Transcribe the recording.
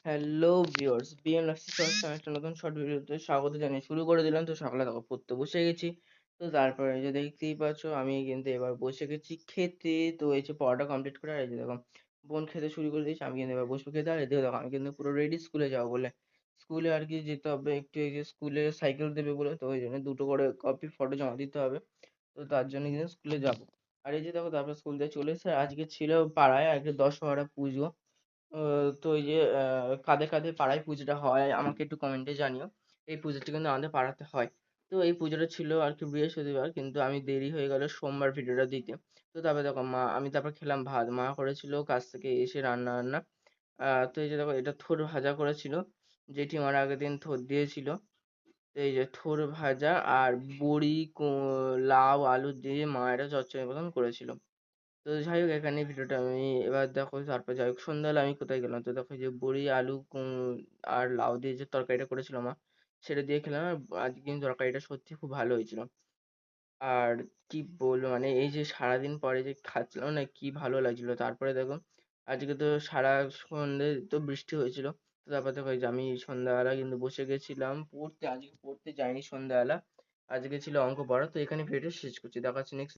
Hello viewers, বিএনএফসি first একটা নতুন short ভিডিওতে স্বাগত জানিয়ে শুরু করে দিলাম। তো সকালে দেখো পড়তে বসে গেছি। তো তারপরে এই যে দেখতেই পাচ্ছ আমি কিন্তু এবার বসে গেছি খেতে। তো এই যে পড়াটা কমপ্লিট করে আর এই যে দেখো বোন খেতে শুরু করে দিয়েছে, আমি কিন্তু এবার বসবো খেতে। আর এদিকে দেখো আমি কিন্তু পুরো রেডি স্কুলে যাবো বলে। স্কুলে আর কি যেতে হবে একটু, এই যে স্কুলে সাইকেল দেবে বলে, তো ওই জন্য দুটো করে কপি ফটো জমা দিতে হবে। তো তার জন্য কিন্তু স্কুলে যাবো। আর এই যে দেখো তারপর স্কুল থেকে চলে এসে আজকে ছিল পাড়ায় আজকে দশহরা পুজো। তো এই যে কাদের কাদের পাড়ায় পুজোটা হয় আমাকে একটু কমেন্টে জানিও। এই পুজোটা কিন্তু আমাদের পাড়াতে হয়। তো এই পুজোটা ছিল আর কি বৃহস্পতিবার, কিন্তু আমি দেরি হয়ে গেল সোমবার ভিডিওটা দিতে। তো তারপরে দেখো আমি তারপর খেলাম ভাত, মা করেছিল কাজ থেকে এসে রান্না বান্না। তো এই যে দেখো এটা থোর ভাজা করেছিল, যেটি আমার আগের দিন থোর দিয়েছিল। তো এই যে থোর ভাজা আর বড়ি লাউ আলু দিয়ে মা এটা চচ্চড়ি মতন করেছিল। তো যাই হোক এখানে ভিডিওটা আমি এবার দেখো, তারপর যাই হোক সন্ধ্যাবেলা আমি কোথায় গেলাম, তো দেখো যে বড়ি আলু আর লাউ দিয়ে যে তরকারিটা করেছিল মা, সেটা দিয়ে খেলাম। আর আজকে কিন্তু তরকারিটা সত্যি খুব ভালো হয়েছিল। আর কি বলবো, মানে এই যে সারাদিন পরে যে খাচ্ছিলাম না, কি ভালো লাগছিল। তারপরে দেখো আজকে তো সারা সন্ধে তো বৃষ্টি হয়েছিল। তো তারপর দেখো এই যে আমি সন্ধ্যাবেলা কিন্তু বসে গেছিলাম পড়তে, আজকে পড়তে যাইনি সন্ধ্যাবেলা। আজকে ছিল অঙ্ক পড়া। তো এখানে ভিডিওটা শেষ করছি, দেখা হচ্ছে নেক্সট